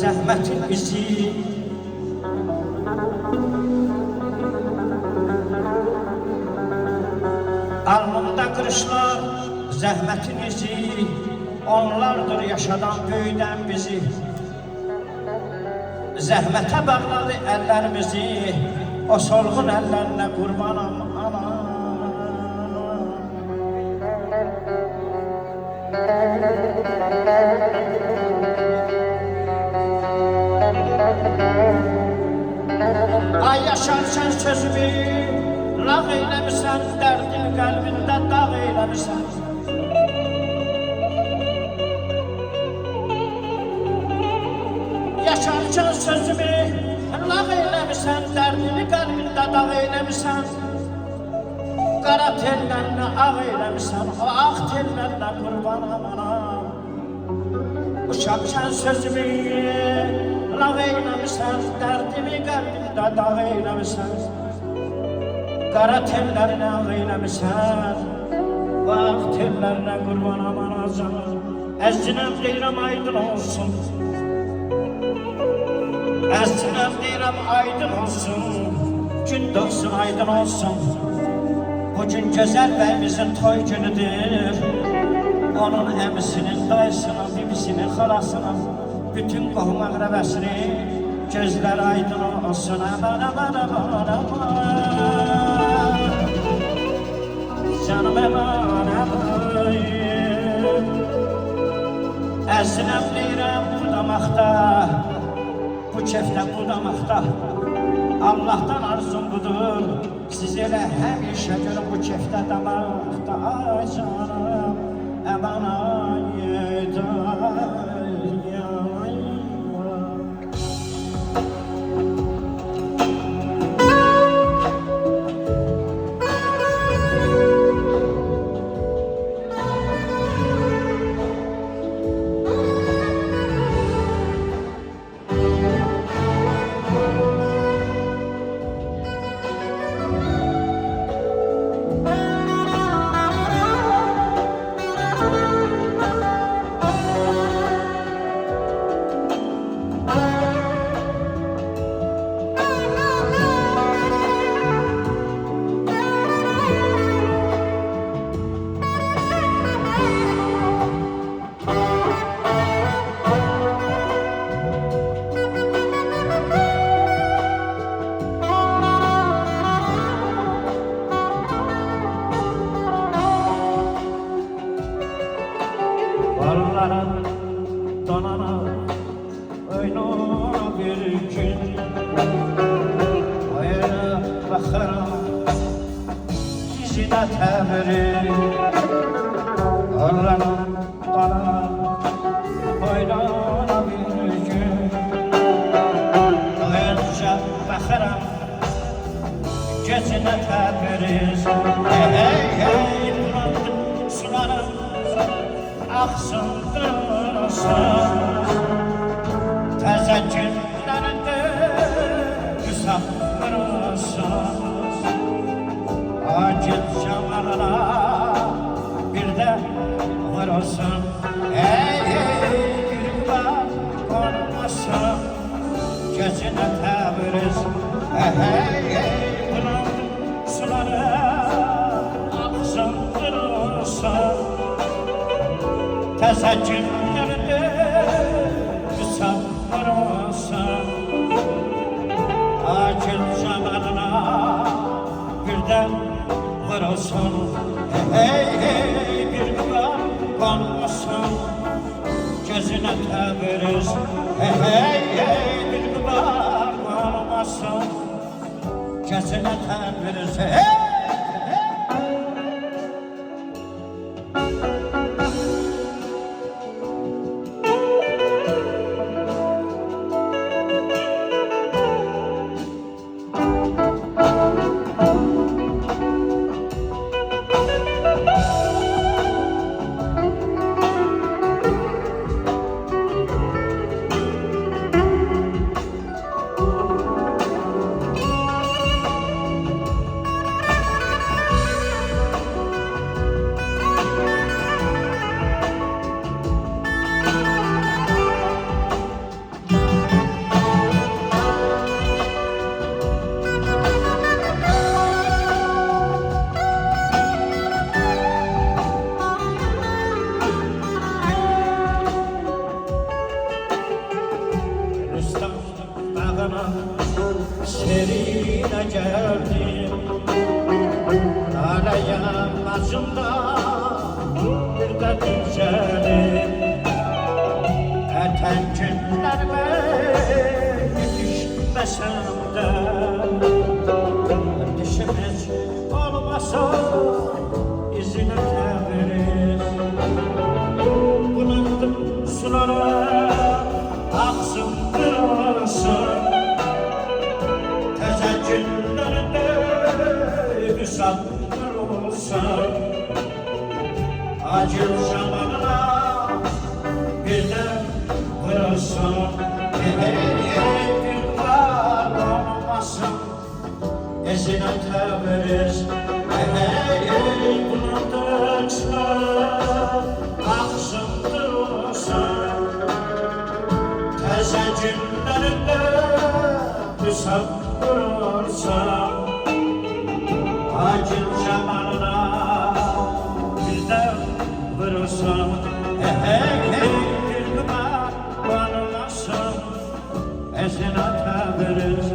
zəhmətin izi. Alnımda qırışlar, zəhmətin izi. Onlardır yaşadan, böyüdən bizi. Zəhmətə bağladı əllərimizi. O solğun əllərinə qurbanam ana. Ay yaşarsan sözümü lağ eyləmişsən, dərdin qəlbində dağ eyləmişsən. Yaşarsan sözümü lağ eyləmişsən, dərdini qəlbində dağ eyləmişsən. Qara tellərlə ağ eyləmişsən, o ağ tellərlə qurbanam anam. Uşaqsan sözümü lağ eyləmişsən, dərdimi qəlbində dağ eyləmişsən. Qara tellərinə ağ eyləmişsən, o ağ tellərinə qurbanam anacam. Əzzinəm deyirəm aydın olsun, əzzinəm deyirəm aydın olsun, gün doğsun aydın olsun. Bugün gözəl bəyimizin toy günüdür. Onun əmisinin, dayısının, bibisinin, xalasının, bütün qohum əqrəbəsinin gözlər aydın olsun. Aman aman aman aman, canım aman aman. Əzzinəm deyirəm budamaqda, bu kefdə budamaqda. Allah'tan arzum budur, siz elə həmişə görün bu kefdə damaqda. Ay canım, əman ayıdan. Barlara donana oyna bir gün. Ayına baxaram yüzünə təbiri. Barlara donana oyna bir gün. Ayınca baxaram gözünə təbiri. Hey hey sularım aksın durursun, təzə günlərində hüsab vurursun. Acil camalına bir də vurursun. Ey bir var olmasın, gözünə təbriz. Bulan suları aksın durursun, təzə günlərdə hüsab vurursun. Acil zamanına birdən vurursun. Hey bir qüvar qonmasın, gözünə təbriz. Hey bir qüvar qonmasın, gözünə təbriz. serine geldim. Ağlayan başımda bir de güzelim. Eten günlerime yetişmesem de dişimiz olmasa izine verir. Bulandım sulara aksın kırılsın. Teze günlerinde müsat kırılsın. Acil zamanına bir de kırılsın. Bir var olmasın ezine verir. Bulandıkça aksın kırılsın. Teze günlerinde müsat kırılsın. Acil zamanına bir de vurursun. Bir duman varmasın ezine verir.